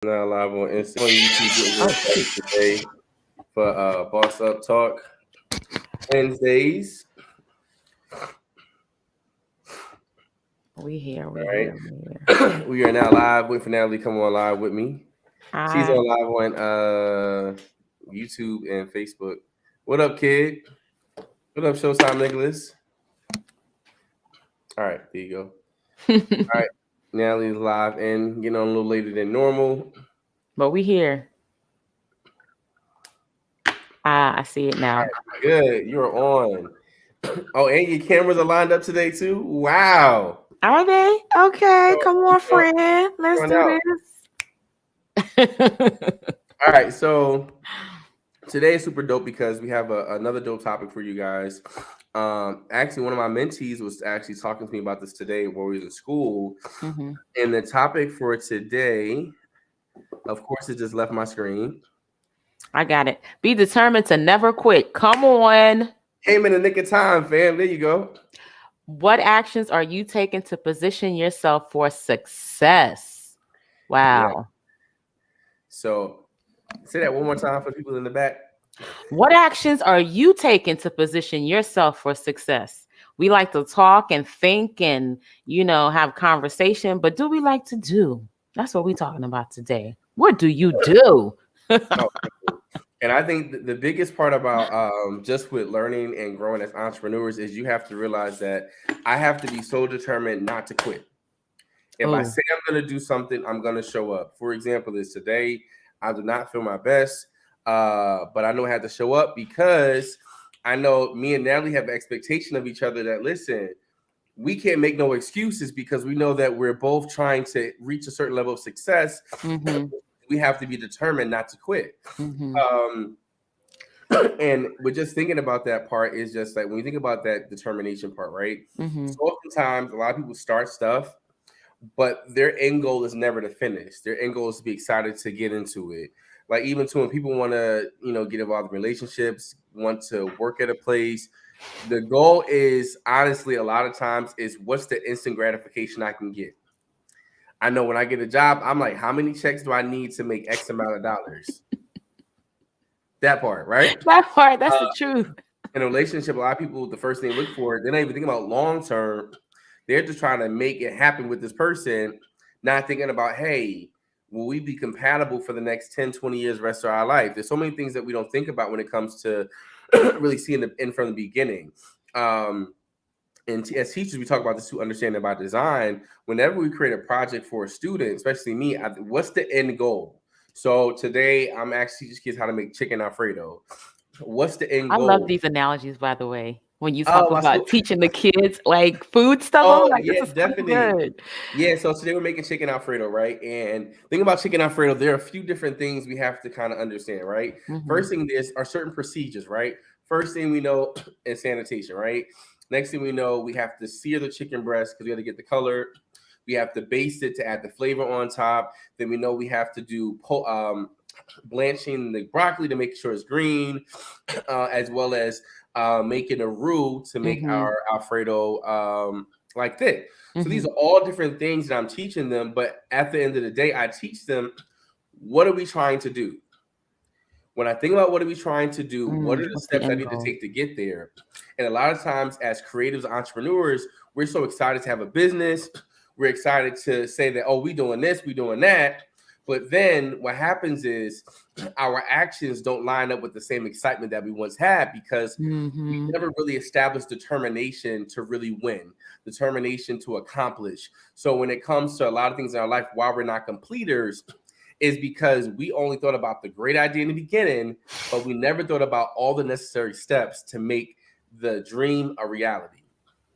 Now live on Instagram, on YouTube, getting Oh, real quick today for Boss Up Talk Wednesdays. we here, we All here, we here. right, we are now live. Wait for Natalie to come on live with me. She's Hi. on live on YouTube and Facebook. What up, kid? What up, Showtime Nicholas? All right, there you go. All right, Natalie's live and getting on a little later than normal. But we here. I see it now. Good, you're on. Oh, and your cameras are lined up today too. Wow. Are they? Okay, So, come on, friend. Let's on do out. this. All right, so today is super dope because we have another dope topic for you guys. Actually, one of my mentees was actually talking to me about this today while we was in school, hmm and the topic for today, of course, it just left my screen. I got it. Be determined to never quit. Come on. Came in the nick of time, fam. There you go. What actions are you taking to position yourself for success? Yeah. Wow. So say that one more time for people in the back. What actions are you taking to position yourself for success? We like to talk and think and, have conversation, but do we like to do? That's what we're talking about today. What do you do? Oh, and I think the biggest part about just with learning and growing as entrepreneurs is you have to realize that I have to be so determined not to quit. If I Oh, say I'm going to do something, I'm going to show up. For example, this today, I do not feel my best, but I know I have to show up because I know me and Natalie have an expectation of each other that, listen, we can't make no excuses because we know that we're both trying to reach a certain level of success. mm-hmm, We have to be determined not to quit. mm-hmm, Um, and we're just thinking about that part is just like when you think about that determination part, right? mm-hmm. So oftentimes, a lot of people start stuff but their end goal is never to finish. Their end goal is to be excited to get into it. Like even to when people want to, get involved in relationships, want to work at a place, the goal is honestly a lot of times is what's the instant gratification I can get. I know when I get a job, I'm like, how many checks do I need to make X amount of dollars? That part, right? That part, that's Uh, the truth. in a relationship, a lot of people, the first thing they look for, they're not even thinking about long term. They're just trying to make it happen with this person, not thinking about, hey, will we be compatible for the next 10, 20 years, rest of our life? There's so many things that we don't think about when it comes to really seeing the end from the beginning. And as teachers, we talk about this too, understanding about design. Whenever we create a project for a student, especially me, what's the end goal? So today, I'm actually teaching kids how to make chicken Alfredo. What's the end I love goal? these analogies, by the way. When you talk Oh, my about school. teaching the kids like food stuff, I'm Oh, like, this yeah, is so definitely. good. Yeah, so today we're making chicken Alfredo, right? And think about chicken Alfredo, there are a few different things we have to kind of understand, right? Mm-hmm, First thing is are certain procedures, right? First thing we know is sanitation, right? Next thing we know, we have to sear the chicken breast because we got to get the color. We have to baste it to add the flavor on top. Then we know we have to do blanching the broccoli to make sure it's green, as well as making a roux to make mm-hmm, our Alfredo like thick. So mm-hmm. these are all different things that I'm teaching them. But at the end of the day, I teach them what are we trying to do? When I think about what are we trying to do, what are the What's the steps I end need to goal? take to get there? And a lot of times, as creatives, entrepreneurs, we're so excited to have a business. We're excited to say that, oh, we doing this, we doing that. But then what happens is our actions don't line up with the same excitement that we once had because we Mm-hmm. never really established determination to really win, determination to accomplish. So when it comes to a lot of things in our life, why we're not completers is because we only thought about the great idea in the beginning, but we never thought about all the necessary steps to make the dream a reality.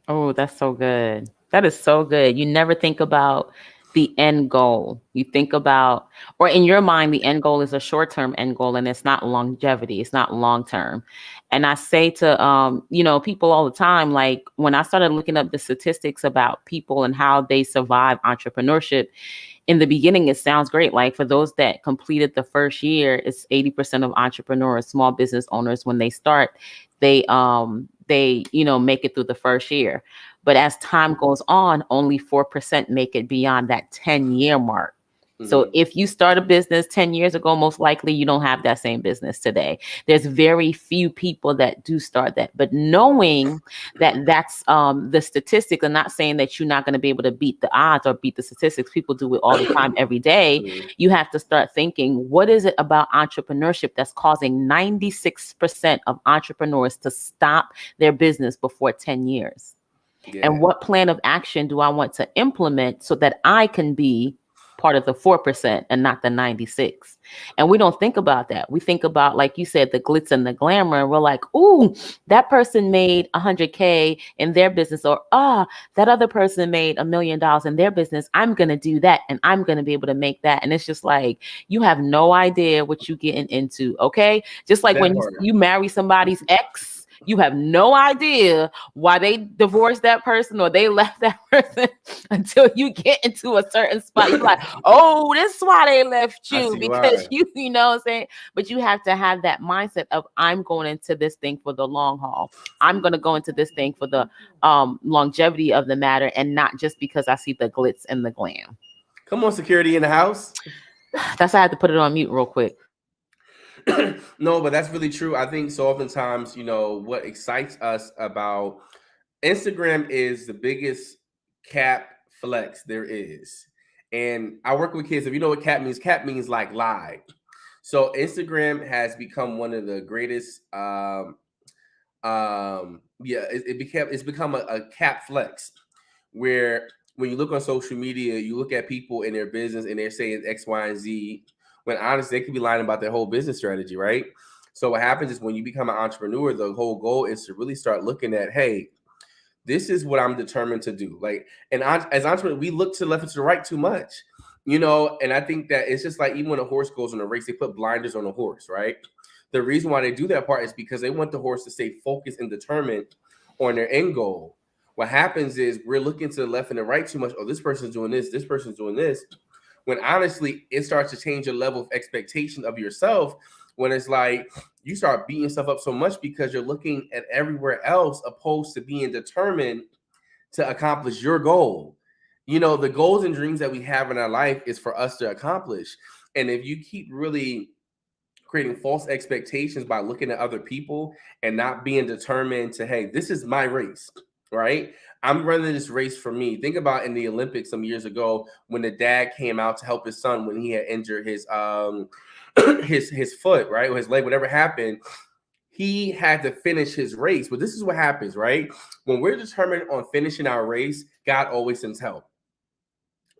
Oh, that's so good. That is so good. You never think about the end goal. You think about, or in your mind, the end goal is a short term end goal and it's not longevity, it's not long term. And I say to, people all the time, like when I started looking up the statistics about people and how they survive entrepreneurship, in the beginning, it sounds great. Like for those that completed the first year, it's 80% of entrepreneurs, small business owners, when they start, they make it through the first year. But as time goes on, only 4% make it beyond that 10-year mark. So if you start a business 10 years ago, most likely you don't have that same business today. There's very few people that do start that. But knowing that that's the statistic, and not saying that you're not going to be able to beat the odds or beat the statistics. People do it all the time, every day. You have to start thinking, what is it about entrepreneurship that's causing 96% of entrepreneurs to stop their business before 10 years? Yeah. And what plan of action do I want to implement so that I can be part of the 4% and not the 96? And we don't think about that. We think about, like you said, the glitz and the glamour. And we're like, ooh, that person made 100K in their business, or that other person made $1 million in their business. I'm going to do that, and I'm going to be able to make that. And it's just like, you have no idea what you're getting into. Okay. Just like when you marry somebody's ex, you have no idea why they divorced that person or they left that person until you get into a certain spot. You're like, oh, this is why they left you, because you know what I'm saying? But you have to have that mindset of, I'm going into this thing for the long haul. I'm going to go into this thing for the longevity of the matter, and not just because I see the glitz and the glam. Come on, security in the house. That's why I had to put it on mute real quick. No, but that's really true. I think so oftentimes, what excites us about Instagram is the biggest cap flex there is. And I work with kids. If you know what cap means like lie. So Instagram has become one of the greatest it's become a cap flex, where when you look on social media, you look at people in their business and they're saying X, Y, and Z, when honestly they could be lying about their whole business strategy, right? So what happens is when you become an entrepreneur, the whole goal is to really start looking at, hey, this is what I'm determined to do. Like, and as entrepreneurs, we look to the left and to the right too much, and I think that it's just like, even when a horse goes on a race, they put blinders on the horse, right? The reason why they do that part is because they want the horse to stay focused and determined on their end goal. What happens is we're looking to the left and the right too much. Oh, this person's doing this person's doing this. When honestly, it starts to change your level of expectation of yourself, when it's like you start beating yourself up so much because you're looking at everywhere else opposed to being determined to accomplish your goal. The goals and dreams that we have in our life is for us to accomplish. And if you keep really creating false expectations by looking at other people and not being determined to, hey, this is my race, right? I'm running this race for me. Think about in the Olympics some years ago when the dad came out to help his son when he had injured his his foot, right? Or his leg, whatever happened. He had to finish his race. But this is what happens, right? When we're determined on finishing our race, God always sends help.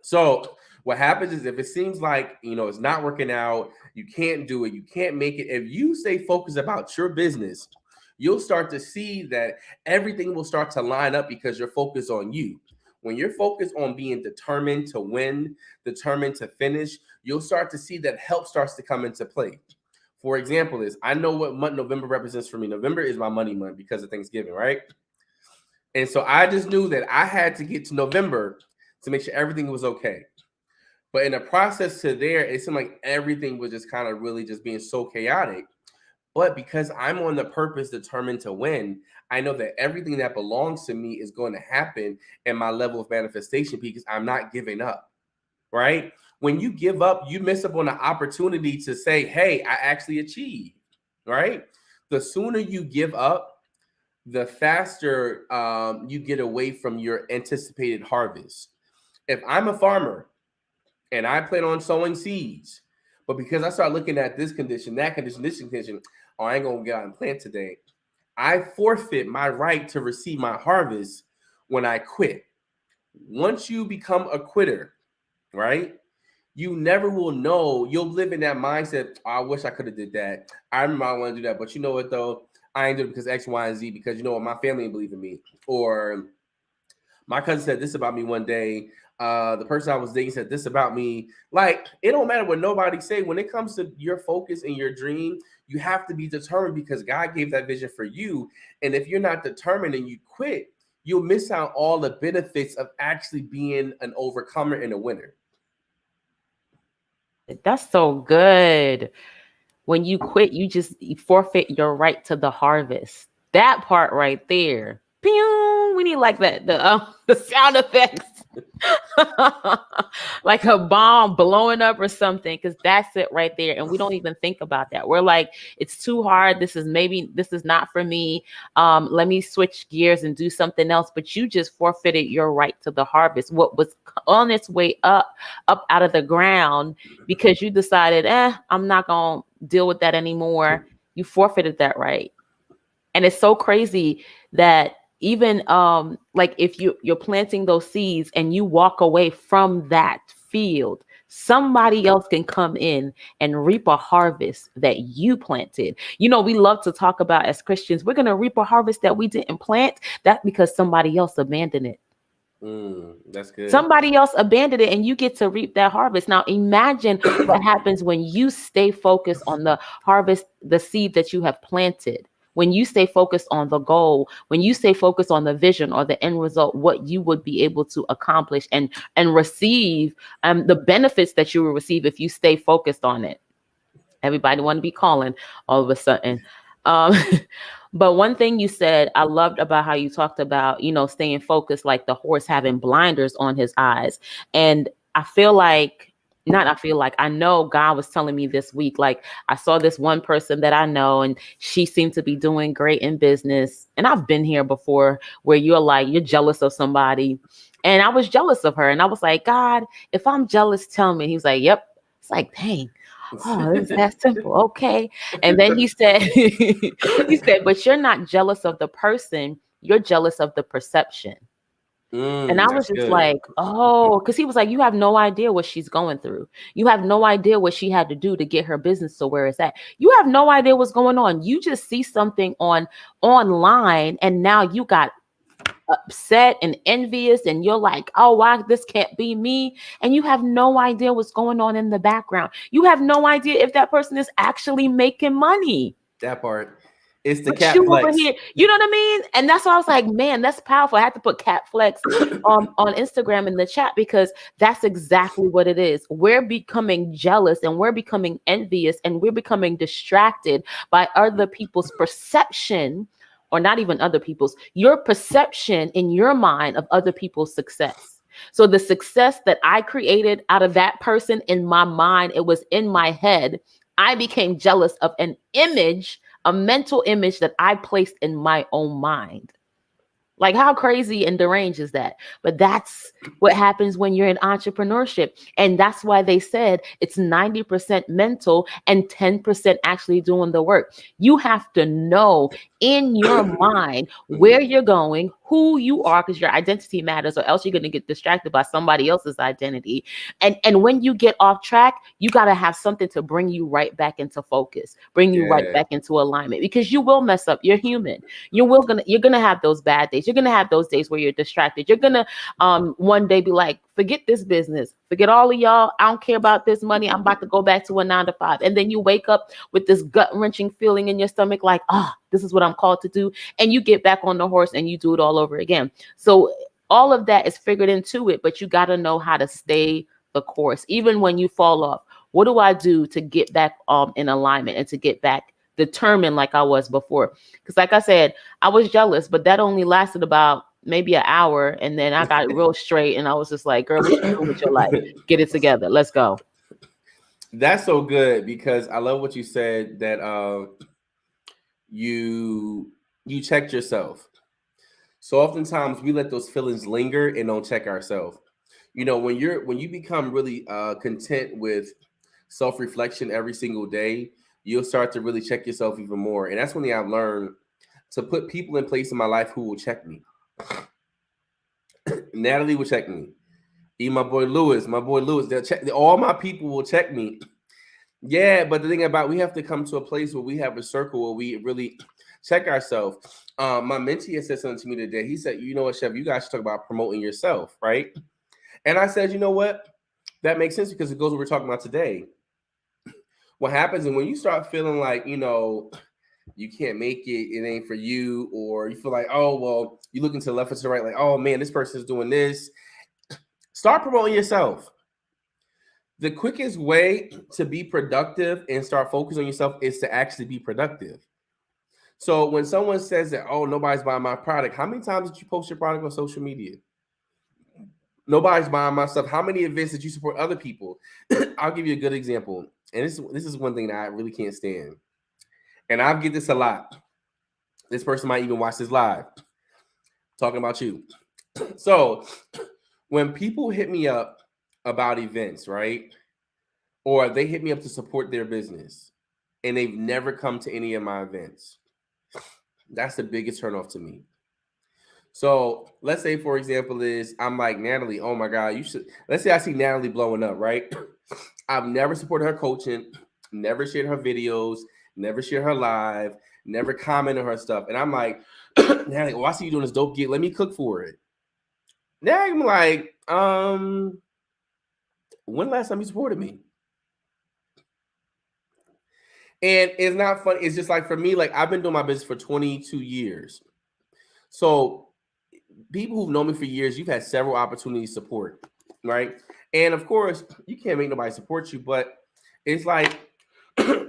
So what happens is, if it seems like, it's not working out, you can't do it, you can't make it, if you stay focused about your business, you'll start to see that everything will start to line up because you're focused on you. When you're focused on being determined to win, determined to finish, you'll start to see that help starts to come into play. For example, I know what month November represents for me. November is my money month because of Thanksgiving, right? And so I just knew that I had to get to November to make sure everything was okay. But in the process to there, it seemed like everything was just kind of really just being so chaotic. But because I'm on the purpose determined to win, I know that everything that belongs to me is going to happen in my level of manifestation because I'm not giving up, right? When you give up, you miss up on the opportunity to say, hey, I actually achieved, right? The sooner you give up, the faster you get away from your anticipated harvest. If I'm a farmer and I plan on sowing seeds, but because I start looking at this condition, that condition, this condition, oh, I ain't gonna get out and plant today, I forfeit my right to receive my harvest when I quit. Once you become a quitter, right, you never will know. You'll live in that mindset, oh, I wish I could have did that. I remember I want to do that, but you know what though? I ain't doing it because X, Y, and Z, because you know what, my family didn't believe in me. Or my cousin said this about me one day. The person I was dating said this about me. Like, it don't matter what nobody say. When it comes to your focus and your dream, you have to be determined because God gave that vision for you. And if you're not determined and you quit, you'll miss out all the benefits of actually being an overcomer and a winner. That's so good. When you quit, you forfeit your right to the harvest. That part right there. Pew! We need like that, the sound effects. Like a bomb blowing up or something, because that's it right there. And we don't even think about that. We're like, it's too hard. This is not for me. Let me switch gears and do something else. But you just forfeited your right to the harvest, what was on its way up out of the ground, because you decided, I'm not gonna deal with that anymore. You forfeited that right. And it's so crazy that even like if you're planting those seeds and you walk away from that field, somebody else can come in and reap a harvest that you planted. We love to talk about, as Christians, we're going to reap a harvest that we didn't plant. That's because somebody else abandoned it. That's good. Somebody else abandoned it, and you get to reap that harvest. Now imagine what happens when you stay focused on the harvest, the seed that you have planted. When you stay focused on the goal, when you stay focused on the vision or the end result, what you would be able to accomplish and receive, the benefits that you will receive if you stay focused on it. Everybody want to be calling all of a sudden. Um, but one thing you said I loved about how you talked about, staying focused, like the horse having blinders on his eyes. And I feel like, not I feel like, I know God was telling me this week, like I saw this one person that I know and she seemed to be doing great in business. And I've been here before where you're jealous of somebody. And I was jealous of her. And I was like, God, if I'm jealous, tell me. He was like, yep. It's like, dang. Oh, it's that simple. Okay. And then he said, but you're not jealous of the person. You're jealous of the perception. And I was That's just good. like, oh, because he was like, you have no idea what she's going through. You have no idea what she had to do to get her business to where it's at. You have no idea what's going on. You just see something online, and now you got upset and envious, and you're like, oh, why this can't be me? And you have no idea what's going on in the background. You have no idea if that person is actually making money. That part. It's the But cat you over flex. here, you know what I mean? And that's why I was like, man, that's powerful. I had to put cat flex on Instagram in the chat, because that's exactly what it is. We're becoming jealous and we're becoming envious and we're becoming distracted by other people's perception, or not even other people's, your perception in your mind of other people's success. So the success that I created out of that person in my mind, it was in my head. I became jealous of an image, a mental image that I placed in my own mind. Like, how crazy and deranged is that? But that's what happens when you're in entrepreneurship. And that's why they said it's 90% mental and 10% actually doing the work. You have to know in your mind where you're going, who you are, because your identity matters, or else you're going to get distracted by somebody else's identity. And when you get off track, you got to have something to bring you right back into focus, bring you right back into alignment, because you will mess up. You're human. You're gonna have those bad days. You're gonna have those days where you're distracted. You're gonna one day be like, forget this business, forget all of y'all. I don't care about this money. I'm about to go back to a 9 to 5. And then you wake up with this gut-wrenching feeling in your stomach, like, this is what I'm called to do. And you get back on the horse and you do it all over again. So all of that is figured into it, but you got to know how to stay the course, even when you fall off. What do I do to get back in alignment and to get back determined like I was before? Because like I said, I was jealous, but that only lasted about maybe an hour. And then I got real straight and I was just like, girl, what you doing with your life? Get it together. Let's go. That's so good, because I love what you said, that you checked yourself. So oftentimes we let those feelings linger and don't check ourselves. When you become really content with self-reflection every single day, you'll start to really check yourself even more. And that's when I've learned to put people in place in my life who will check me. Natalie will check me. Even my boy Lewis, they'll check. All my people will check me. Yeah, but the thing about, we have to come to a place where we have a circle where we really check ourselves. My mentee had said something to me today. He said, you know what, Chef, you guys should talk about promoting yourself, right? And I said, you know what? That makes sense, because it goes what we're talking about today. What happens is when you start feeling like, you can't make it, it ain't for you, or you feel like, oh, well, you looking to the left or to the right, like, oh man, this person's doing this. Start promoting yourself. The quickest way to be productive and start focusing on yourself is to actually be productive. So when someone says that, oh, nobody's buying my product, how many times did you post your product on social media? Nobody's buying my stuff. How many events did you support other people? I'll give you a good example. And this is one thing that I really can't stand. And I get this a lot. This person might even watch this live talking about you. So when people hit me up about events, right? Or they hit me up to support their business and they've never come to any of my events, that's the biggest turnoff to me. So let's say, for example, is I'm like, Natalie, oh my God, you should. Let's say I see Natalie blowing up, right? I've never supported her coaching, never shared her videos, never shared her live, never commented on her stuff. And I'm like, Natalie, oh, I see you doing this dope gig. Let me cook for it. Now I'm like, when last time you supported me? And it's not funny. It's just like for me, like I've been doing my business for 22 years. So people who've known me for years, you've had several opportunities to support, right? And of course, you can't make nobody support you, but it's like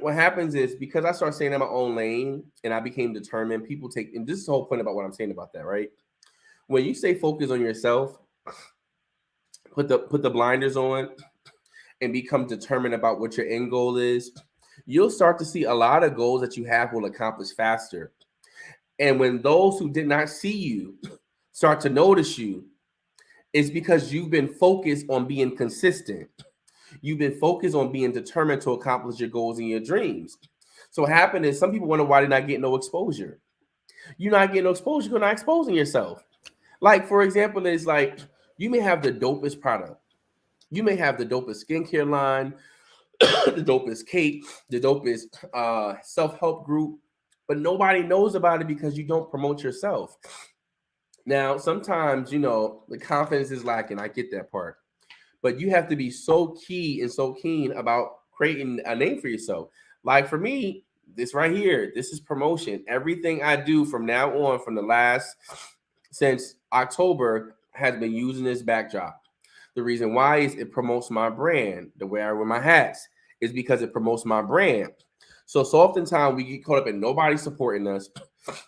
what happens is because I started staying in my own lane and I became determined, people take, and this is the whole point about what I'm saying about that, right? When you stay focused on yourself, put the blinders on and become determined about what your end goal is, you'll start to see a lot of goals that you have will accomplish faster. And when those who did not see you start to notice you, it's because you've been focused on being consistent. You've been focused on being determined to accomplish your goals and your dreams. So what happened is some people wonder why they're not getting no exposure. You're not getting no exposure, you're not exposing yourself. Like, for example, it's like you may have the dopest product. You may have the dopest skincare line, the dopest cake, the dopest self-help group, but nobody knows about it because you don't promote yourself. Now, sometimes, the confidence is lacking. I get that part. But you have to be so key and so keen about creating a name for yourself. Like for me, this right here, this is promotion. Everything I do from now on, from the last, since October, has been using this backdrop. The reason why is it promotes my brand. The way I wear my hats is because it promotes my brand. So oftentimes we get caught up in nobody supporting us,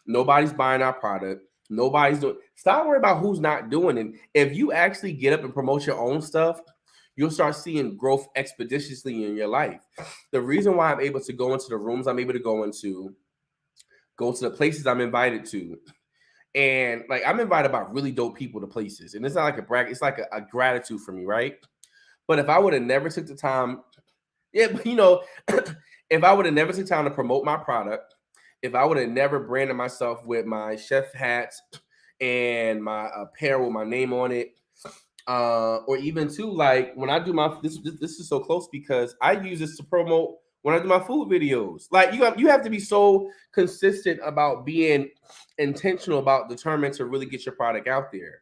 nobody's buying our product, nobody's doing. Stop worrying about who's not doing it. If you actually get up and promote your own stuff, you'll start seeing growth expeditiously in your life. The reason why I'm able to go into the rooms I'm able to go into, go to the places I'm invited to, and like I'm invited by really dope people to places, and it's not like a brag, it's like a gratitude for me, right? But if I would have never took the time, yeah, but if I would have never took time to promote my product, if I would have never branded myself with my chef hats and my apparel with my name on it, or even too, like when I do this is so close because I use this to promote when I do my food videos. Like you have to be so consistent about being intentional about determined to really get your product out there.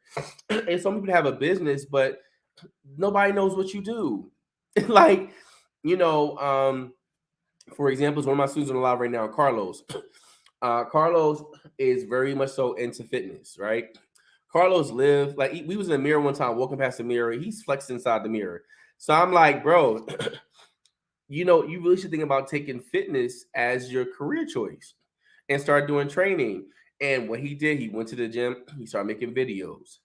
And some people have a business, but nobody knows what you do. Like, for example, one of my students on the live right now, Carlos. Carlos is very much so into fitness, right? Carlos lived like we was in the mirror one time, walking past the mirror. He's flexing inside the mirror. So I'm like, bro, you really should think about taking fitness as your career choice and start doing training. And what he did, he went to the gym, he started making videos.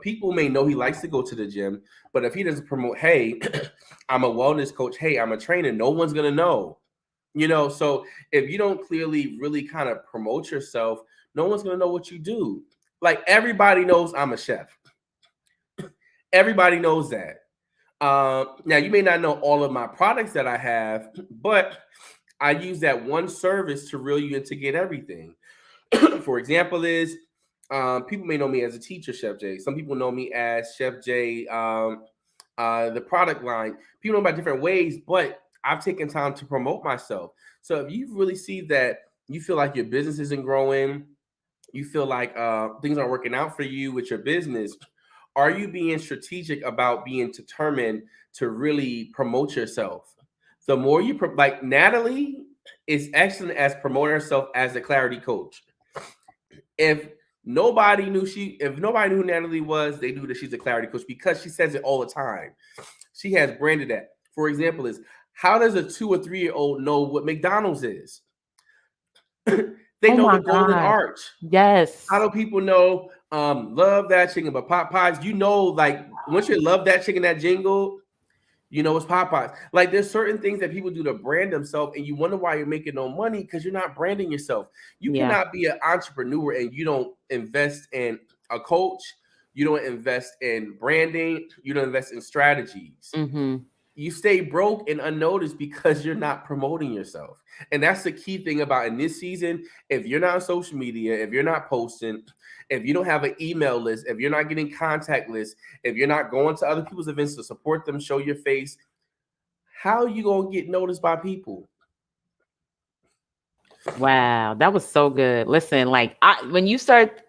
People may know he likes to go to the gym, but if he doesn't promote, hey, I'm a wellness coach, hey, I'm a trainer, no one's gonna know. So if you don't clearly really kind of promote yourself, no one's gonna know what you do. Like everybody knows I'm a chef. Everybody knows that. Now you may not know all of my products that I have, but I use that one service to reel you in to get everything. For example, is people may know me as a teacher, Chef J. Some people know me as Chef J. The product line. People know about different ways, but I've taken time to promote myself. So if you really see that you feel like your business isn't growing, you feel like things aren't working out for you with your business, are you being strategic about being determined to really promote yourself? The more you like Natalie is excellent as promoting herself as a clarity coach. If nobody knew who Natalie was, they knew that she's a clarity coach because she says it all the time. She has branded that. For example, is how does a 2 or 3 year old know what McDonald's is? They Oh know the my golden gosh. arch. How Yes. do people know love that chicken, but Popeyes, you know, like once you love that chicken, that jingle, you know it's Popeyes. Like there's certain things that people do to brand themselves, and you wonder why you're making no money because you're not branding yourself. You Yeah. cannot be an entrepreneur and you don't invest in a coach, you don't invest in branding, you don't invest in strategies. Mm-hmm. You stay broke and unnoticed because you're not promoting yourself. And that's the key thing about in this season. If you're not on social media, if you're not posting, if you don't have an email list, if you're not getting contact lists, if you're not going to other people's events to support them, show your face, how are you gonna get noticed by people? Wow, that was so good. Listen, like when you start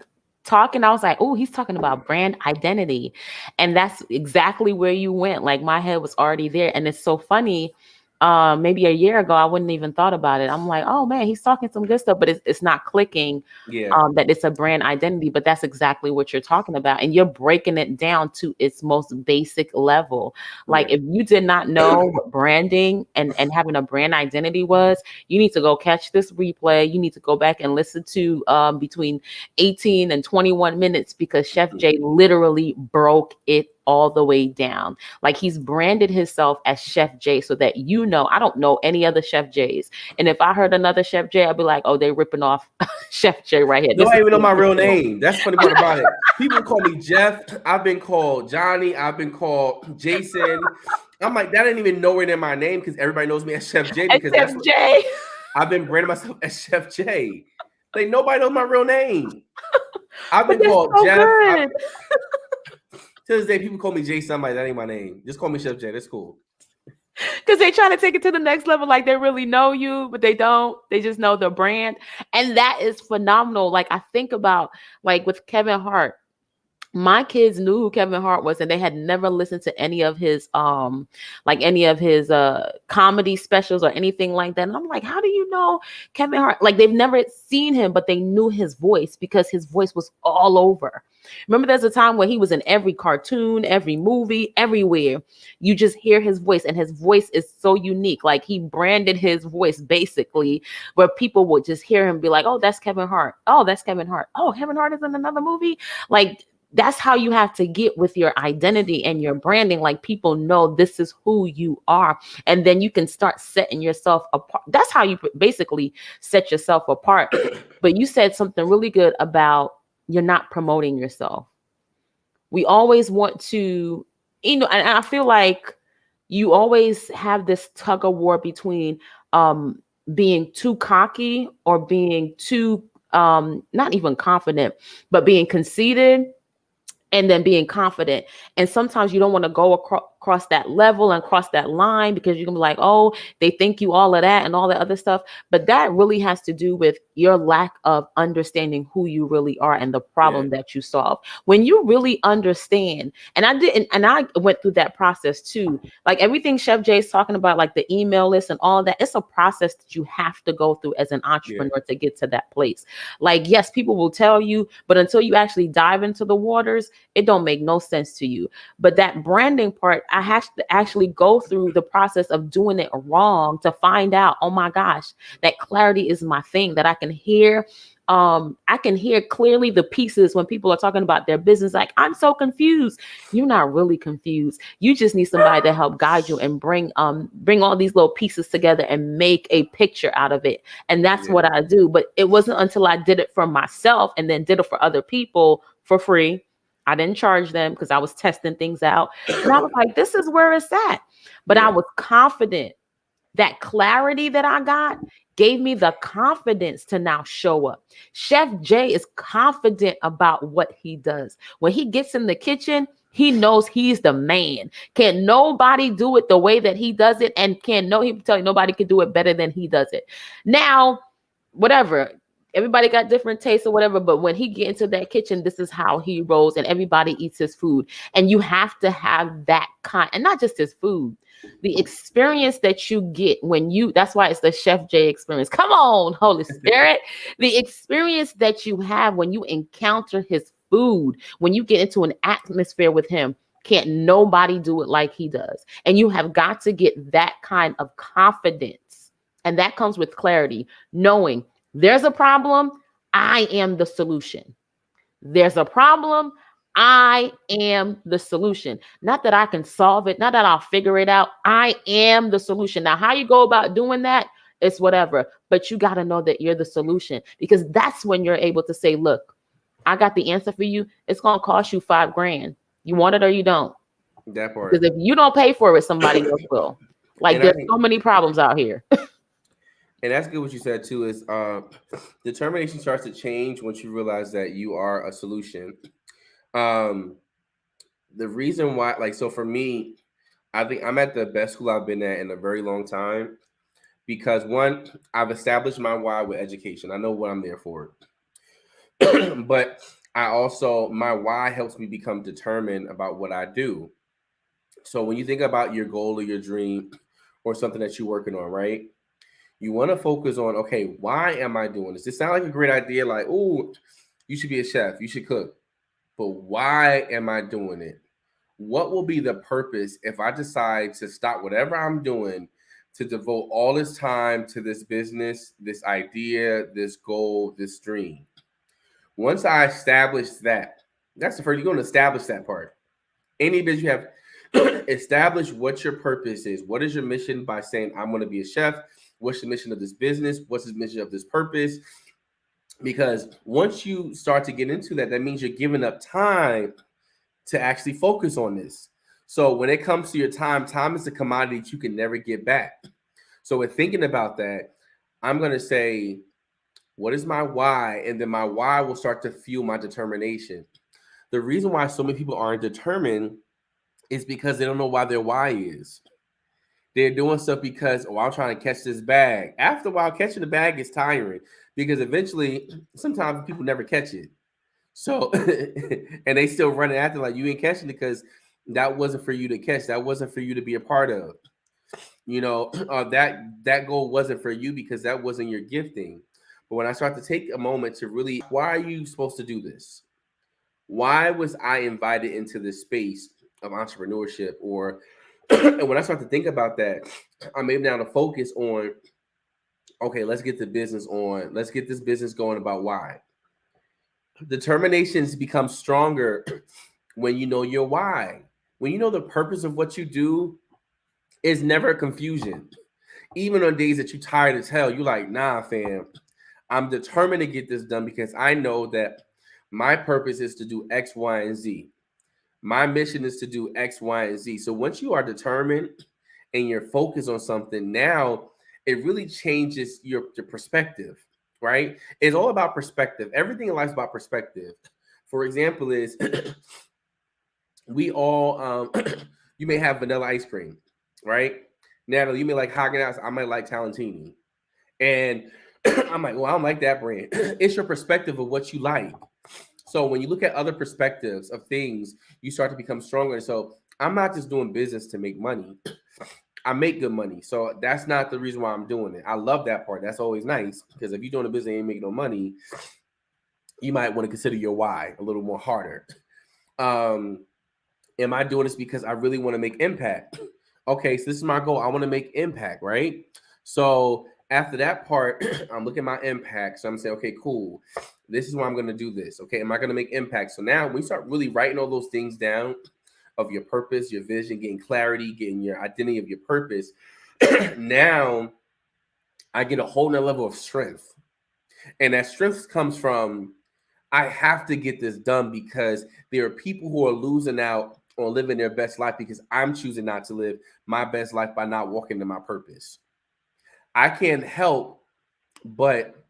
talking, I was like, oh, he's talking about brand identity. And that's exactly where you went. Like my head was already there. And it's so funny. Maybe a year ago, I wouldn't even thought about it. I'm like, oh man, he's talking some good stuff, but it's not clicking Yeah, that it's a brand identity. But that's exactly what you're talking about. And you're breaking it down to its most basic level. Like yeah, if you did not know what branding and having a brand identity was, you need to go catch this replay. You need to go back and listen to between 18 and 21 minutes because Chef mhm. J literally broke it all the way down. Like he's branded himself as Chef J so that you know, I don't know any other Chef J's. And if I heard another Chef J, I'd be like, oh, they ripping off Chef J right here. This Nobody is even know the my real original. name. That's the funny part about it. People call me Jeff. I've been called Johnny. I've been called Jason. I'm like, that ain't even nowhere near my name because everybody knows me as Chef J And because Chef that's what J. I've been branding myself as Chef J. Like nobody knows my real name. I've But been that's called so Jeff. good. To this day, people call me Jason. I'm like, that ain't my name. Just call me Chef J. That's cool. Because they trying to take it to the next level, like they really know you, but they don't. They just know the brand. And that is phenomenal. Like I think about like with Kevin Hart. My kids knew who Kevin Hart was and they had never listened to any of his comedy specials or anything like that. And I'm like, how do you know Kevin Hart? Like they've never seen him, but they knew his voice because his voice was all over. Remember there's a time where he was in every cartoon, every movie, everywhere. You just hear his voice and his voice is so unique. Like he branded his voice basically where people would just hear him be like, oh, that's Kevin Hart. Oh, that's Kevin Hart. Oh, Kevin Hart is in another movie. Like that's how you have to get with your identity and your branding. Like people know this is who you are. And then you can start setting yourself apart. That's how you basically set yourself apart. But you said something really good about you're not promoting yourself. We always want to, and I feel like you always have this tug of war between being too cocky or being too not even confident, but being conceited and then being confident. And sometimes you don't want to go across that level and cross that line because you're gonna be like, oh, they think you all of that and all that other stuff. But that really has to do with your lack of understanding who you really are and the Yeah, problem that you solve. When you really understand, and I didn't, and I went through that process too. Like everything Chef Jay is talking about, like the email list and all that, it's a process that you have to go through as an yeah, entrepreneur to get to that place. Like, yes, people will tell you, but until you actually dive into the waters, it don't make no sense to you. But that branding part, I have to actually go through the process of doing it wrong to find out, oh my gosh, that clarity is my thing, that I can hear clearly the pieces when people are talking about their business. Like, I'm so confused. You're not really confused. You just need somebody to help guide you and bring all these little pieces together and make a picture out of it. And that's yeah, what I do. But it wasn't until I did it for myself and then did it for other people for free. I didn't charge them because I was testing things out. And I was like, this is where it's at. But I yeah, was confident. That clarity that I got gave me the confidence to now show up. Chef J is confident about what he does. When he gets in the kitchen, he knows he's the man. Can nobody do it the way that he does it? And he can tell you nobody can do it better than he does it. Now, whatever. Everybody got different tastes or whatever, but when he get into that kitchen, this is how he rolls, and everybody eats his food. And you have to have that kind, and not just his food, the experience that you get that's why it's the Chef J experience. Come on, Holy Spirit. The experience that you have when you encounter his food, when you get into an atmosphere with him, can't nobody do it like he does. And you have got to get that kind of confidence. And that comes with clarity, knowing There's a problem, I am the solution. There's a problem, I am the solution. Not that I can solve it, not that I'll figure it out. I am the solution. Now, how you go about doing that, it's whatever. But you got to know that you're the solution, because that's when you're able to say, look, I got the answer for you. It's going to cost you $5,000. You want it or you don't. That Because part. if you don't pay for it, somebody else will. Like, And I there's think, so many problems out here. and that's good what you said too, is determination starts to change once you realize that you are a solution. Um, the reason why, like, so for me, I think I'm at the best school I've been at in a very long time because one, I've established my why with education. I know what I'm there for. But I also, my why helps me become determined about what I do. So when you think about your goal or your dream or something that you're working on, right? You want to focus on, okay, why am I doing this? It sounds like a great idea, like, oh, you should be a chef, you should cook. But why am I doing it? What will be the purpose if I decide to stop whatever I'm doing to devote all this time to this business, this idea, this goal, this dream? Once I establish that, that's the first, you're going to establish that part. Any business you have, establish what your purpose is. What is your mission by saying, I'm going to be a chef? What's the mission of this business? What's the mission of this purpose? Because once you start to get into that, that means you're giving up time to actually focus on this. So when it comes to your time, time is a commodity that you can never get back. So with thinking about that, I'm going to say, what is my why? And then my why will start to fuel my determination. The reason why so many people aren't determined is because they don't know why their why is. They're doing stuff because, oh, I'm trying to catch this bag. After a while, catching the bag is tiring because eventually, sometimes people never catch it. So, and they still running after like you ain't catching it because that wasn't for you to catch. That wasn't for you to be a part of. That goal wasn't for you because that wasn't your gifting. But when I start to take a moment to really, why are you supposed to do this? Why was I invited into this space of entrepreneurship? Or and when I start to think about that, I'm able now to focus on, okay, let's get the business on. Let's get this business going about why. Determinations become stronger when you know your why. When you know the purpose of what you do, is never a confusion. Even on days that you're tired as hell, you're like, nah, fam, I'm determined to get this done because I know that my purpose is to do X, Y, and Z. My mission is to do X, Y, and Z. So once you are determined and you're focused on something, now it really changes your perspective, right? It's all about perspective. Everything in life is about perspective. For example, is we all you may have vanilla ice cream, right? Natalie, you may like Haagen-Dazs, I might like Talentini. And I'm like, well, I don't like that brand. It's your perspective of what you like. So when you look at other perspectives of things, you start to become stronger. So I'm not just doing business to make money. I make good money. So that's not the reason why I'm doing it. I love that part. That's always nice because if you're doing a business and you ain't making no money, you might want to consider your why a little more harder. Um, am I doing this because I really want to make impact? Okay, so this is my goal. I want to make impact, right? So after that part, I'm looking at my impact. So I'm saying, okay, cool. This is why I'm going to do this. Okay, am I going to make impact? So now we start really writing all those things down of your purpose, your vision, getting clarity, getting your identity of your purpose. Now I get a whole nother level of strength. And that strength comes from I have to get this done because there are people who are losing out on living their best life because I'm choosing not to live my best life by not walking to my purpose. I can't help but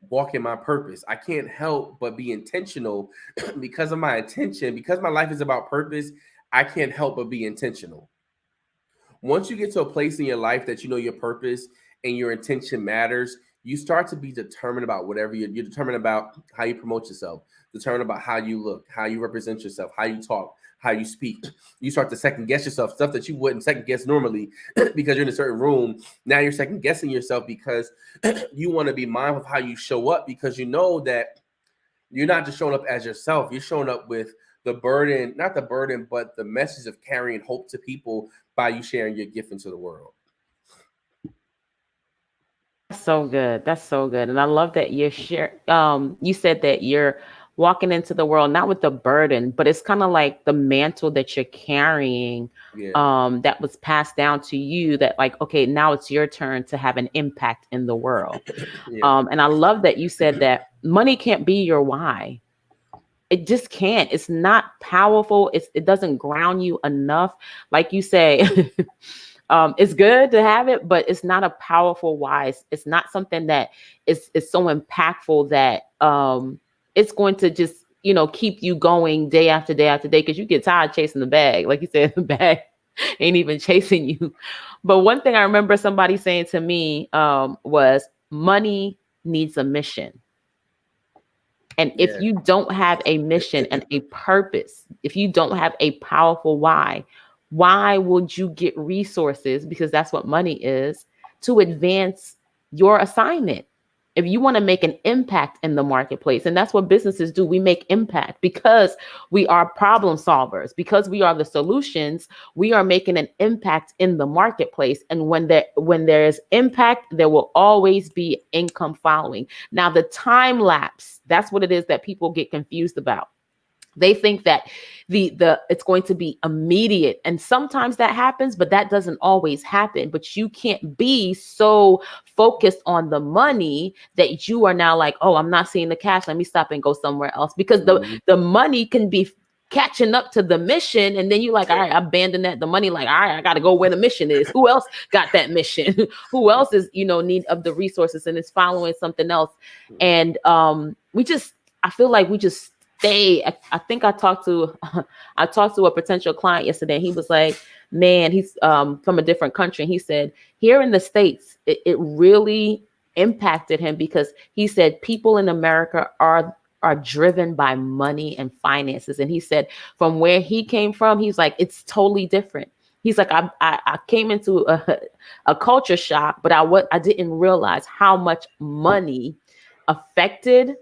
walk in my purpose. I can't help but be intentional because of my intention, because my life is about purpose. I can't help but be intentional. Once you get to a place in your life that you know your purpose and your intention matters, you start to be determined about whatever you're determined about how you promote yourself, determined about how you look, how you represent yourself, how you talk, how you speak. You start to second guess yourself, stuff that you wouldn't second guess normally because you're in a certain room. Now you're second guessing yourself because you want to be mindful of how you show up because you know that you're not just showing up as yourself, you're showing up with the burden, not the burden, but the message of carrying hope to people by you sharing your gift into the world. so good. That's so good. And I love that you share you said that you're walking into the world not with the burden, but it's kind of like the mantle that you're carrying Yeah. that was passed down to you that like okay, now it's your turn to have an impact in the world. Yeah. And I love that you said that money can't be your why. It just can't. It's not powerful. It doesn't ground you enough. Like you say, it's good to have it, but it's not a powerful why. It's not something that is so impactful that it's going to just keep you going day after day after day because you get tired chasing the bag. Like you said, the bag ain't even chasing you. But one thing I remember somebody saying to me was money needs a mission. And if Yeah. you don't have a mission and a purpose, if you don't have a powerful why would you get resources? Because that's what money is to advance your assignment. If you want to make an impact in the marketplace, and that's what businesses do, we make impact because we are problem solvers, because we are the solutions, we are making an impact in the marketplace. And when there is impact, there will always be income following. Now, the time lapse, that's what it is that people get confused about. They think that the it's going to be immediate, and sometimes that happens, but that doesn't always happen. But you can't be so focused on the money that you are now like, oh, I'm not seeing the cash, let me stop and go somewhere else, because Mhm. the money can be catching up to the mission, and then you like, all right, abandon that, the money, like, all right, I got to go where the mission is. Who else got that mission? Who else is need of the resources and is following something else? And we just I feel like we just stay. I think I talked to a potential client yesterday. And he was like, man, he's from a different country. And he said, here in the States, it really impacted him because he said people in America are driven by money and finances. And he said from where he came from, he's like, it's totally different. He's like, I came into a culture shock, but I didn't realize how much money affected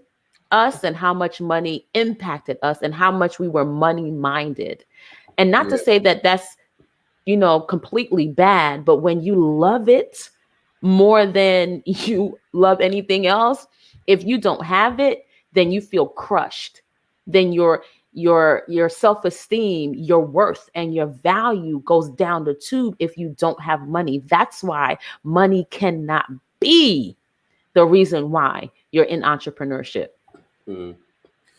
us and how much money impacted us and how much we were money minded. And not to Yeah. say that that's, completely bad, but when you love it more than you love anything else, if you don't have it, then you feel crushed. Then your self-esteem, your worth and your value goes down the tube if you don't have money. That's why money cannot be the reason why you're in entrepreneurship. Mhm.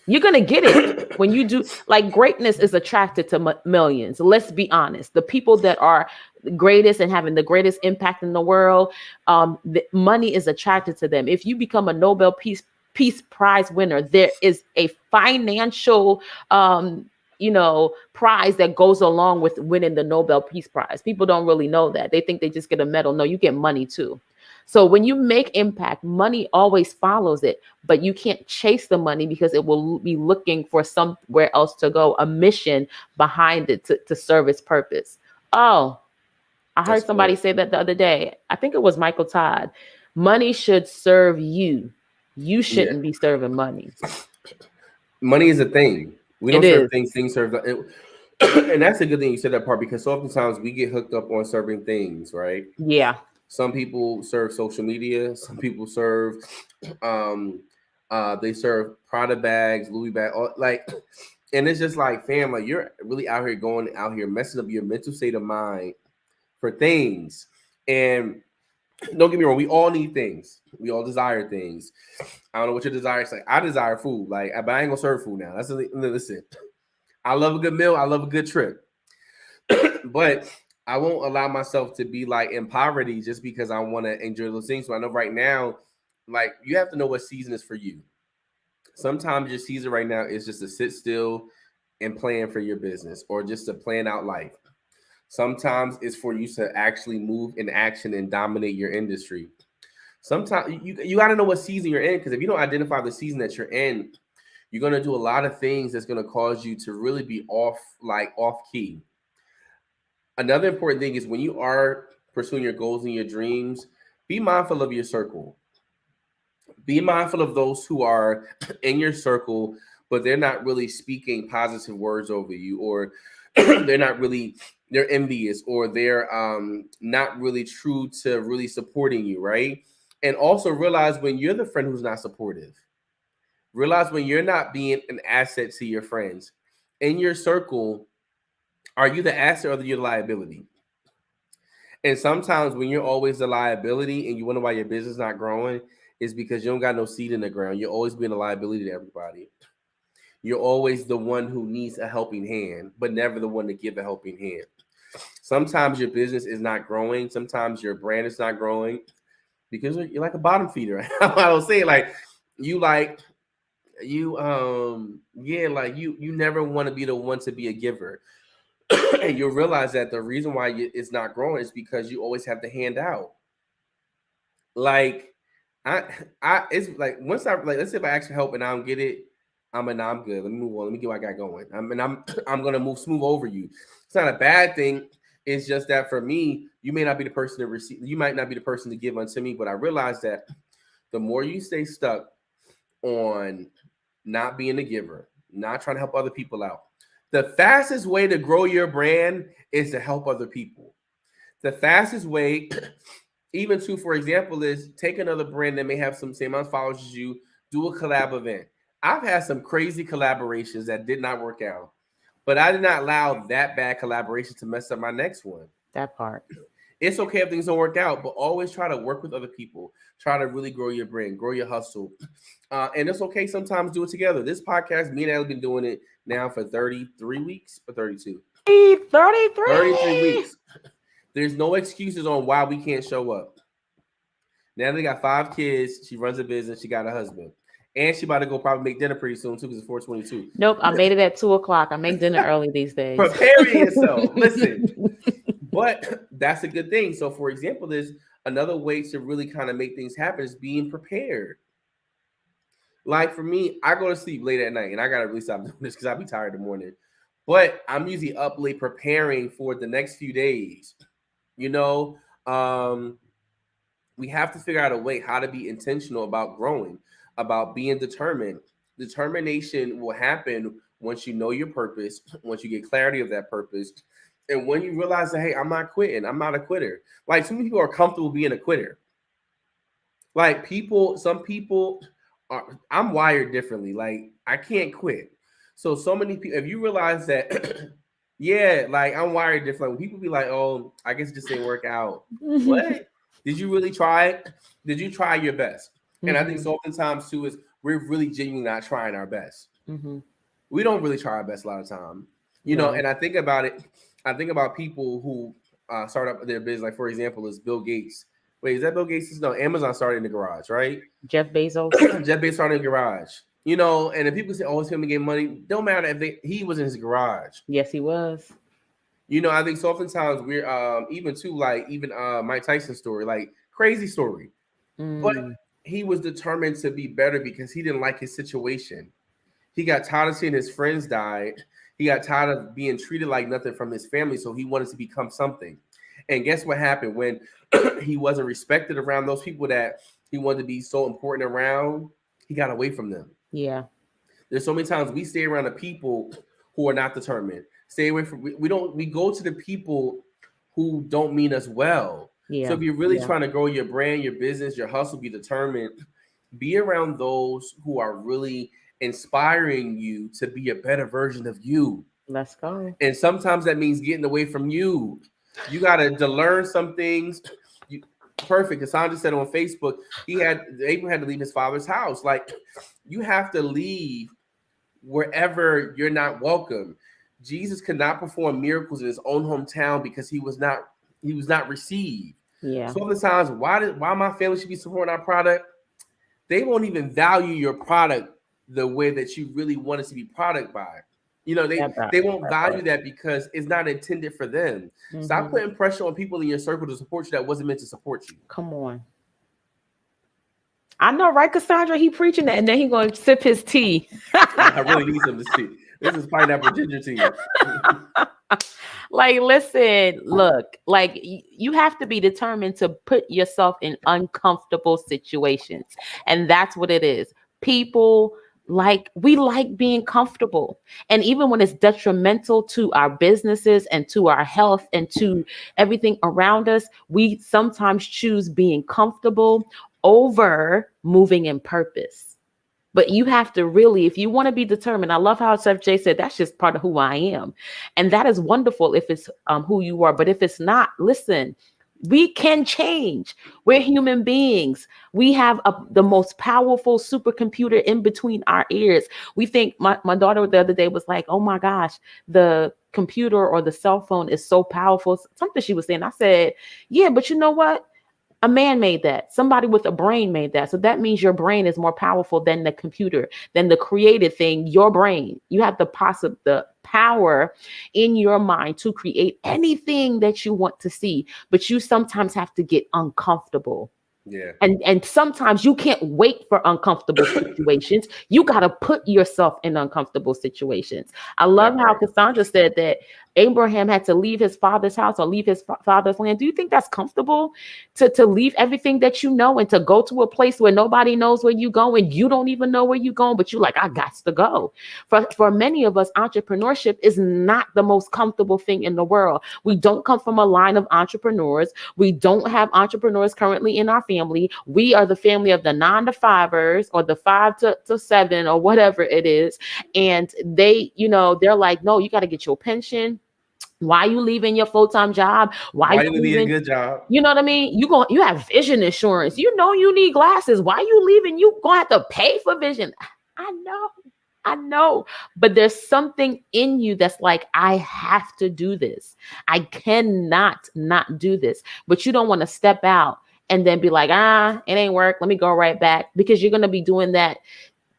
You're going to get it when you do. Like, greatness is attracted to millions. Let's be honest. The people that are the greatest and having the greatest impact in the world, the money is attracted to them. If you become a Nobel Peace Prize winner, there is a financial prize that goes along with winning the Nobel Peace Prize. People don't really know that. They think they just get a medal. No, you get money too. So when you make impact, money always follows it, but you can't chase the money because it will be looking for somewhere else to go, a mission behind it to serve its purpose. Oh, I That's heard somebody good. say that the other day. I think it was Michael Todd. Money should serve you. You Yeah. shouldn't be serving money. Money is a thing. We It don't serve is. things. Things serve. And that's a good thing you said that part because so oftentimes we get hooked up on serving things, right? Yeah. Some people serve social media. Some people serve, um, they serve Prada bags, Louis bag, like, and it's just like, fam, like you're really out here going out here messing up your mental state of mind for things. And don't get me wrong, we all need things. We all desire things. I don't know what your desire is. Like, I desire food. Like, but I ain't gonna serve food now. Listen. I love a good meal. I love a good trip. But I won't allow myself to be like in poverty just because I want to enjoy those things. So I know right now, like you have to know what season is for you. Sometimes your season right now is just to sit still and plan for your business or just to plan out life. Sometimes it's for you to actually move in action and dominate your industry. Sometimes you got to know what season you're in, because if you don't identify the season that you're in, you're going to do a lot of things that's going to cause you to really be off key. Another important thing is when you are pursuing your goals and your dreams, be mindful of your circle. Be mindful of those who are in your circle, but they're not really speaking positive words over you, or they're envious, or they're not really true to really supporting you, right? And also realize when you're the friend who's not supportive. Realize when you're not being an asset to your friends. In your circle, are you the asset or are you the liability? And sometimes when you're always the liability and you wonder why your business not growing, is because you don't got no seed in the ground. You're always being a liability to everybody. You're always the one who needs a helping hand, but never the one to give a helping hand. Sometimes your business is not growing. Sometimes your brand is not growing because you're like a bottom feeder. I don't say it like you like you yeah, like you never want to be the one to be a giver. And you'll realize that the reason why it's not growing is because you always have to hand out. Like I it's like once I like let's say if I ask for help and I don't get it, I'm good. Let me move on. Let me get what I got going. I'm gonna move smooth over you. It's not a bad thing. It's just that for me, you may not be the person to receive. You might not be the person to give unto me. But I realize that the more you stay stuck on not being a giver, not trying to help other people out, the fastest way to grow your brand is to help other people. The fastest way, even to, for example, is take another brand that may have some same amount of followers as you, do a collab event. I've had some crazy collaborations that did not work out, but I did not allow that bad collaboration to mess up my next one. That part. It's okay if things don't work out, but always try to work with other people. Try to really grow your brand, grow your hustle. And it's okay sometimes do it together. This podcast, me and Natalie have been doing it now for 33 weeks or 32. 33 33. weeks. There's no excuses on why we can't show up. Natalie got 5 kids. She runs a business. She got a husband. And she about to go probably make dinner pretty soon too because it's 422. Nope, I made it at 2:00. I make dinner early these days. Preparing yourself. Listen. But that's a good thing. So, for example, there's another way to really kind of make things happen is being prepared. Like for me, I go to sleep late at night and I got to really stop doing this because I'll be tired in the morning. But I'm usually up late preparing for the next few days. You know, we have to figure out a way how to be intentional about growing, about being determined. Determination will happen once you know your purpose, once you get clarity of that purpose, and when you realize that, hey, I'm not quitting, I'm not a quitter. Like some people are comfortable being a quitter. Like some people are, I'm wired differently. Like I can't quit. So many people, if you realize that, yeah, like I'm wired different. When people be like, oh, I guess it just didn't work out. What? Did you really try it? Did you try your best? And I think so oftentimes too is we're really genuinely not trying our best. We don't really try our best a lot of time. You know, and I think about it. I think about people who start up their business. Like for example, is Bill Gates. Wait, is that Bill Gates? No, Amazon started in the garage, right? Jeff Bezos. Jeff Bezos started in the garage. You know, and if people say, "Oh, it's him to get money," don't matter if he was in his garage. Yes, he was. You know, I think so oftentimes we're even too like even Mike Tyson's story, like crazy story, but he was determined to be better because he didn't like his situation. He got tired of seeing his friends die. He got tired of being treated like nothing from his family, so he wanted to become something. And guess what happened when he wasn't respected around those people that he wanted to be so important around? He got away from them. Yeah. There's so many times we stay around the people who are not determined. Stay away from we go to the people who don't mean us well. Yeah. So if you're really trying to grow your brand, your business, your hustle, be determined, be around those who are really inspiring you to be a better version of you. Let's go. And sometimes that means getting away from you. You got to learn some things. Perfect. Cassandra said on Facebook, Abraham had to leave his father's house. Like you have to leave wherever you're not welcome. Jesus could not perform miracles in his own hometown because he was not received. Yeah. So the times why my family should be supporting our product, they won't even value your product the way that you really want it to be product by. You know, they won't value that because it's not intended for them. Stop putting pressure on people in your circle to support you that wasn't meant to support you. Come on. I know, right, Cassandra? He preaching that, and then he going to sip his tea. I really need some of this tea. This is pineapple ginger tea. Like, listen, look, like you have to be determined to put yourself in uncomfortable situations. And that's what it is. People we like being comfortable. And even when it's detrimental to our businesses and to our health and to everything around us, we sometimes choose being comfortable over moving in purpose. But you have to really, if you want to be determined, I love how Chef J said, that's just part of who I am. And that is wonderful if it's who you are. But if it's not, listen, we can change. We're human beings. We have the most powerful supercomputer in between our ears. We think, my daughter the other day was like, oh my gosh, the computer or the cell phone is so powerful. Something she was saying. I said, yeah, but you know what? A man made that. Somebody with a brain made that. So that means your brain is more powerful than the computer, than the created thing, your brain. You have the power in your mind to create anything that you want to see, but you sometimes have to get uncomfortable. Yeah. And sometimes you can't wait for uncomfortable situations. You got to put yourself in uncomfortable situations. I love That how part. Cassandra said that Abraham had to leave his father's house or leave his father's land. Do you think that's comfortable to leave everything that you know and to go to a place where nobody knows where you go and you don't even know where you're going, but you're like, I got to go. For many of us, entrepreneurship is not the most comfortable thing in the world. We don't come from a line of entrepreneurs. We don't have entrepreneurs currently in our family. We are the family of the 9 to 5ers or the 5 to 7 or whatever it is. And they, they're like, no, you got to get your pension. Why are you leaving your full-time job? Why are Why you you need a leaving? good job? You know what I mean? You have vision insurance. You know you need glasses. Why are you leaving? You gonna have to pay for vision. I know. But there's something in you that's like, I have to do this. I cannot not do this. But you don't want to step out and then be like, it ain't work. Let me go right back, because you're gonna be doing that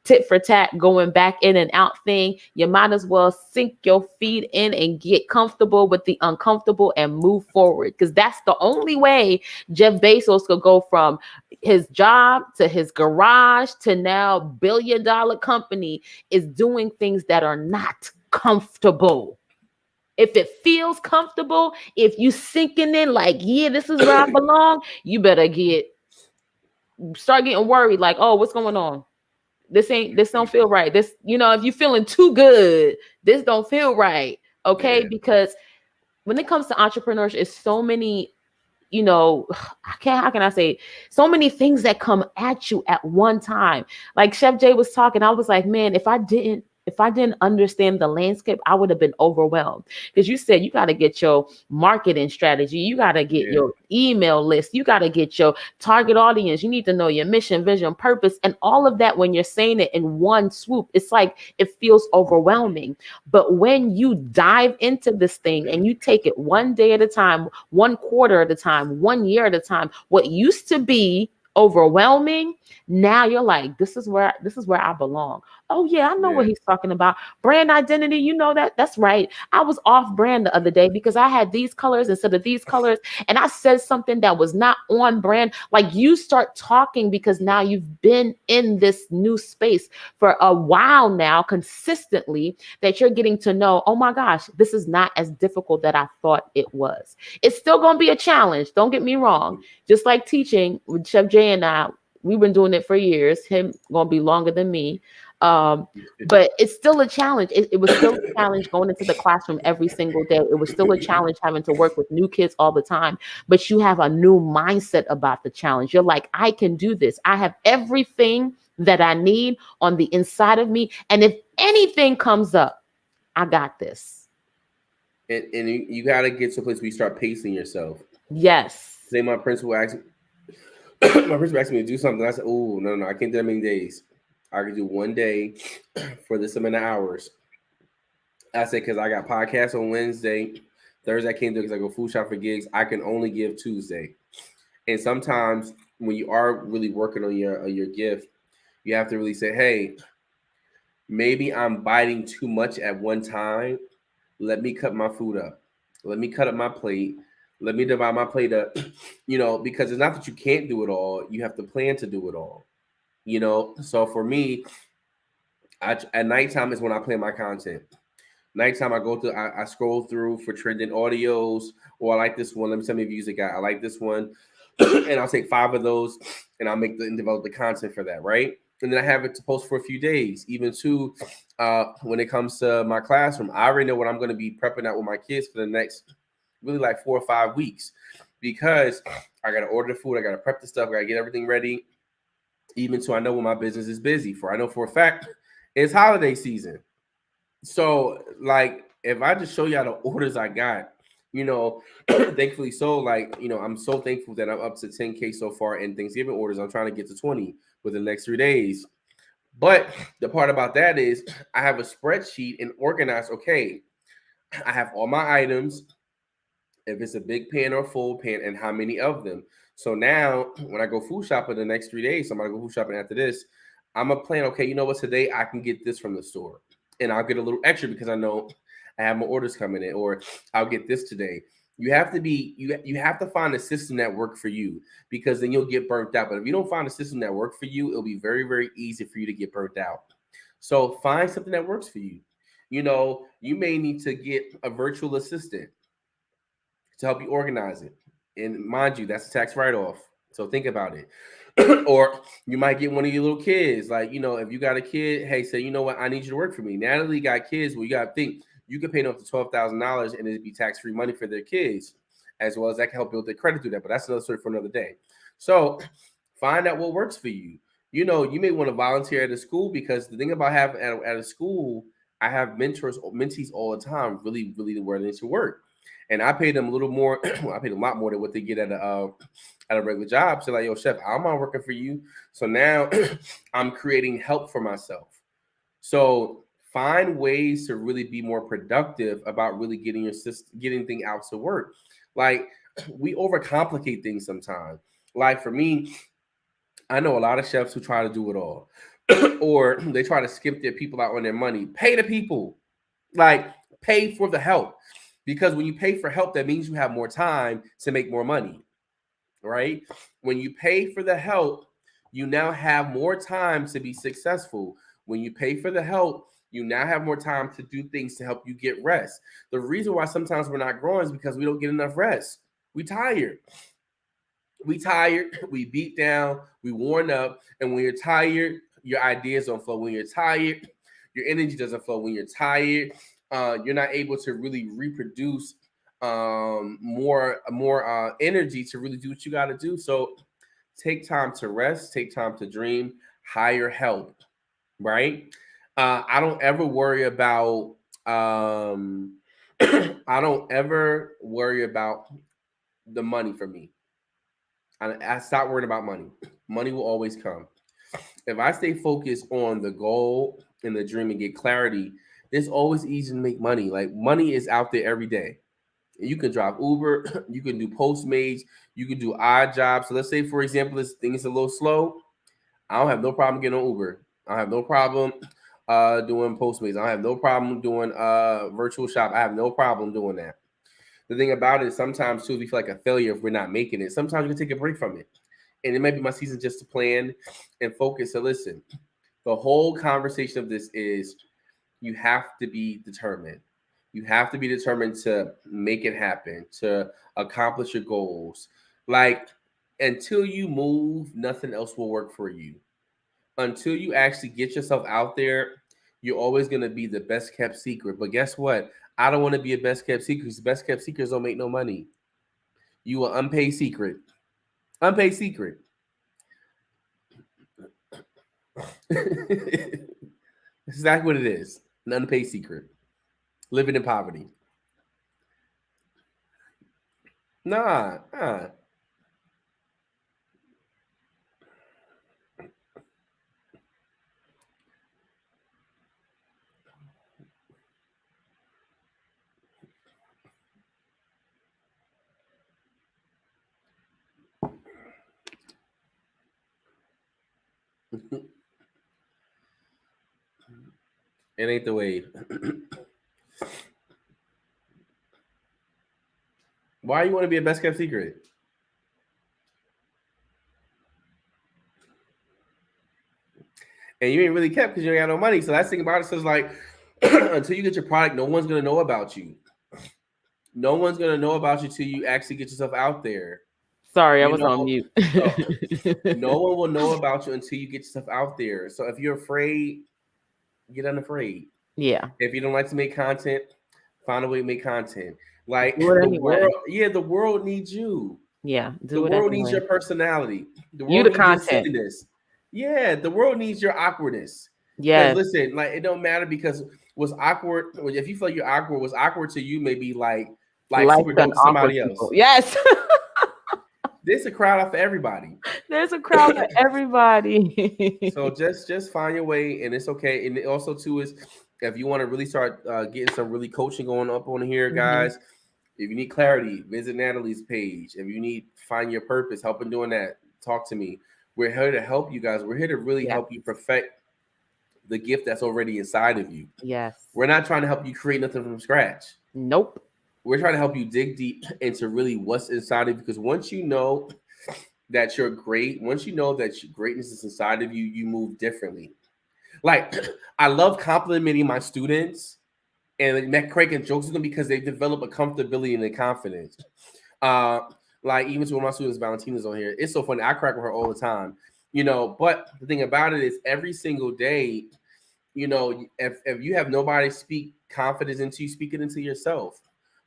tit for tat, going back in and out thing. You might as well sink your feet in and get comfortable with the uncomfortable and move forward, because that's the only way Jeff Bezos could go from his job to his garage to now billion-dollar company, is doing things that are not comfortable. If it feels comfortable, if you sinking in like, yeah, this is where I belong, you better start getting worried like, oh, what's going on? This don't feel right. This, if you're feeling too good, this don't feel right. Okay. Yeah. Because when it comes to entrepreneurship, it's so many, how can I say, so many things that come at you at one time. Like Chef J was talking, I was like, man, if I didn't understand the landscape, I would have been overwhelmed. Because you said you got to get your marketing strategy, you got to get Yeah. your email list, you got to get your target audience, you need to know your mission, vision, purpose, and all of that. When you're saying it in one swoop, it's like it feels overwhelming. But when you dive into this thing and you take it one day at a time, one quarter at a time, 1 year at a time, what used to be overwhelming, now you're like, this is where I belong. Oh yeah, I know what Yeah. he's talking about. Brand identity, that's right. I was off brand the other day because I had these colors instead of these colors, and I said something that was not on brand. Like, you start talking because now you've been in this new space for a while now, consistently, that you're getting to know, oh my gosh, this is not as difficult that I thought it was. It's still going to be a challenge. Don't get me wrong. Just like teaching with Chef J and I, we've been doing it for years. Him going to be longer than me. But it's still a challenge. It was still a challenge going into the classroom every single day. It was still a challenge having to work with new kids all the time. But you have a new mindset about the challenge. You're like, I can do this. I have everything that I need on the inside of me. And if anything comes up, I got this. And you got to get to a place where you start pacing yourself. Yes. Say my principal asked me to do something. I said, oh, no, I can't do that many days. I can do 1 day for this amount of hours. I said, because I got podcasts on Wednesday. Thursday I can't do it because I go food shop for gigs. I can only give Tuesday. And sometimes when you are really working on your gift, you have to really say, hey, maybe I'm biting too much at one time. Let me cut my food up. Let me cut up my plate. Let me divide my plate up, because it's not that you can't do it all. You have to plan to do it all, So for me, at nighttime is when I plan my content. Nighttime, I scroll through for trending audios, or I like this one. Let me tell me if you use a guy. I like this one, and I'll take 5 of those, and I'll and develop the content for that, right? And then I have it to post for a few days. Even too, when it comes to my classroom, I already know what I'm going to be prepping out with my kids for the next, really like 4 or 5 weeks, because I got to order the food, I got to prep the stuff, I got to get everything ready. even so I know when my business is busy. For I know for a fact it's holiday season. So like if I just show y'all the orders I got, you know, thankfully so like, you know, I'm so thankful that I'm up to 10K so far in Thanksgiving orders. I'm trying to get to 20 within the next 3 days. But the part about that is I have a spreadsheet and organized, okay, I have all my items, if it's a big pan or full pan, and how many of them. So now when I go food shopping the next 3 days, so I'm gonna go food shopping after this, I'm gonna plan, okay, you know what, today I can get this from the store. And I'll get a little extra because I know I have my orders coming in, or I'll get this today. You have to be you have to find a system that works for you because then you'll get burnt out. But if you don't find a system that works for you, it'll be very, very easy for you to get burnt out. So find something that works for you. You know, you may need to get a virtual assistant to help you organize it. And mind you, that's a tax write off. So think about it. Or you might get one of your little kids. Like, you know, if you got a kid, hey, say, you know what, I need you to work for me. Natalie got kids. Well, you got to think you can pay them up to $12,000 and it'd be tax free money for their kids, as well as that can help build their credit through that. But that's another story for another day. So find out what works for you. You know, you may want to volunteer at a school because the thing about having at a school, I have mentors, mentees all the time, really, really willing to work, and I pay them a little more. I pay them a lot more than what they get at a regular job. So like, yo, chef, I'm not working for you. So now I'm creating help for myself. So find ways to really be more productive about really getting your system, getting things out to work. Like we overcomplicate things sometimes. Like for me, I know a lot of chefs who try to do it all, or they try to skip their people out on their money. Pay the people, like pay for the help, because when you pay for help, that means you have more time to make more money, right? When you pay for the help, you now have more time to be successful. When you pay for the help, you now have more time to do things to help you get rest. The reason why sometimes we're not growing is because we don't get enough rest. We tired. We tired, we beat down, we worn up, and when you're tired, your ideas don't flow. When you're tired, your energy doesn't flow. When you're tired, you're not able to really reproduce more energy to really do what you got to do. So take time to rest, take time to dream, hire help, right? I don't ever worry about I don't ever worry about the money for me. I stop worrying about money. Money will always come. If I stay focused on the goal and the dream and get clarity, it's always easy to make money. Like money is out there every day. You can drive Uber, you can do Postmates, you can do odd jobs. So let's say, for example, this thing is a little slow. I don't have no problem getting on Uber. I have no problem doing Postmates. I have no problem doing virtual shop. I have no problem doing that. The thing about it is sometimes too we feel like a failure if we're not making it. Sometimes we can take a break from it. And it might be my season just to plan and focus. So listen, the whole conversation of this is you have to be determined. You have to be determined to make it happen, to accomplish your goals. Like until you move, nothing else will work for you. Until you actually get yourself out there, you're always going to be the best kept secret. But guess what? I don't want to be a best kept secret because best kept secrets don't make no money. You are unpaid secret. Unpaid secret. That's exactly what it is. An unpaid secret. Living in poverty. Nah. It ain't the way. Why you want to be a best kept secret? And you ain't really kept because you ain't got no money. So that's the thing about it. So it's like until you get your product, no one's gonna know about you. No one's gonna know about you till you actually get yourself out there. Sorry, I You was on know, mute. so no one will know about you until you get yourself out there. So if you're afraid, get unafraid. Yeah, If you don't like to make content, find a way to make content. Like do it the anyway. world, yeah, the world needs you. Yeah, The do it world needs anyway. your personality. The You world the needs your content. silliness. Yeah, the world needs your awkwardness. Because Yes. listen, like it don't matter because what's awkward. If you feel like you're awkward, what's awkward to you may be like Like super an dope to awkward somebody people. else. Yes. There's a crowd out for everybody. There's a crowd for So everybody. just find your way, and it's okay. And it also too is if you want to really start getting some really coaching going up on here, Mhm. guys. If you need clarity, visit Natalie's page. If you need find your purpose, help in doing that, talk to me. We're here to help you guys. We're here to really Yes. help you perfect the gift that's already inside of you. Yes. We're not trying to help you create nothing from scratch. Nope. We're trying to help you dig deep into really what's inside of you. Because once you know that you're great, once you know that greatness is inside of you, you move differently. Like, I love complimenting my students and like, cracking jokes with them because they develop a comfortability and a confidence. Uh, like even to one of my students, Valentina's on here. It's so funny. I crack with her all the time, But the thing about it is, every single day, if you have nobody speak confidence into you, speak it into yourself.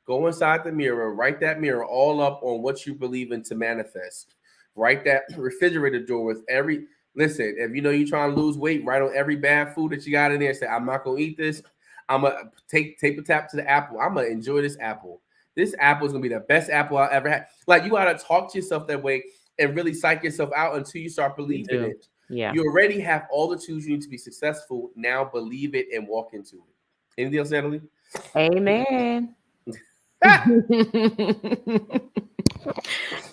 Go inside the mirror, write that mirror all up on what you believe in to manifest. Write that refrigerator door with every listen. If you know you're trying to lose weight, write on every bad food that you got in there. Say, I'm not gonna eat this. I'm gonna take a tap to the apple. I'm gonna enjoy this apple. This apple is gonna be the best apple I ever had. Like you gotta talk to yourself that way and really psych yourself out until you start You believing do. it. Yeah. You already have all the tools you need to be successful. Now believe it and walk into it. Anything else, Natalie? Amen.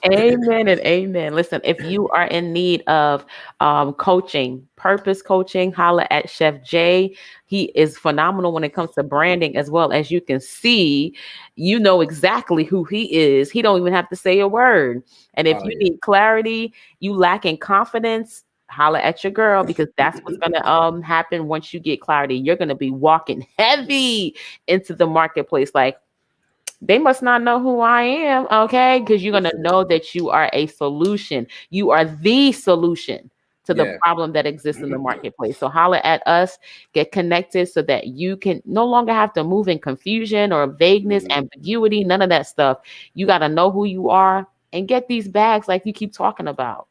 Amen and amen. Listen, if you are in need of coaching, purpose coaching, holla at Chef J. He is phenomenal when it comes to branding as well. As you can see, you know exactly who he is. He don't even have to say a word. And if Oh you yeah. need clarity, you lack in confidence, holla at your girl because that's what's gonna happen once you get clarity. You're gonna be walking heavy into the marketplace like they must not know who I am, okay? Because you're going to Listen. know that you are a solution. You are the solution to the Yeah. problem that exists in the marketplace. So holler at us, get connected so that you can no longer have to move in confusion or vagueness, Mhm. ambiguity, none of that stuff. You got to know who you are and get these bags like you keep talking about.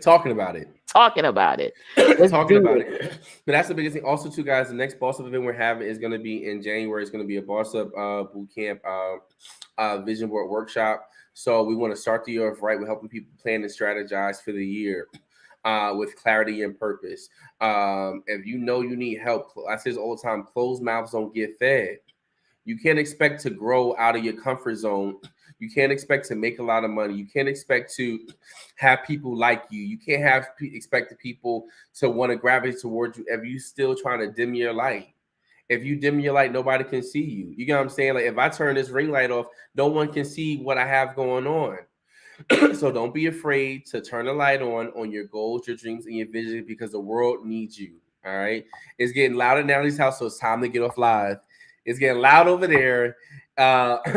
Talking about it. Talking about it. Let's Talking do about it. it. But that's the biggest thing. Also, too, guys, the next Boss Up event we're having is going to be in January. It's going to be a Boss Up boot camp vision board workshop. So we want to start the year off right with helping people plan and strategize for the year with clarity and purpose. If you know you need help, I say this all the time, closed mouths don't get fed. You can't expect to grow out of your comfort zone. You can't expect to make a lot of money. You can't expect to have people like you. You can't expect the people to want to gravitate towards you if you still trying to dim your light. If you dim your light, nobody can see you. You get what I'm saying? Like if I turn this ring light off, no one can see what I have going on. So don't be afraid to turn the light on your goals, your dreams, and your vision because the world needs you. All right. It's getting loud in Natalie's house, so it's time to get off live. It's getting loud over there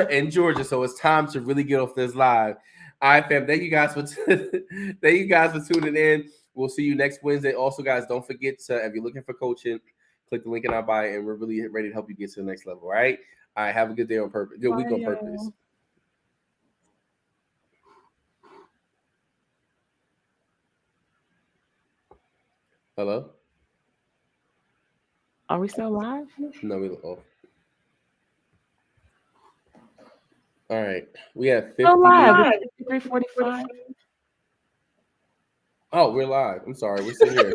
in Georgia, so it's time to really get off this live. All right, fam. Thank you guys for thank you guys for tuning in. We'll see you next Wednesday. Also, guys, don't forget to if you're looking for coaching, click the link in our bio, and we're really ready to help you get to the next level. All right. All right. Have a good day on purpose. Good week on purpose. Hello. Are we still live? No, we off. All right. We have Still 58. live. It's 53:45. Oh, we're live. I'm sorry. We're still here.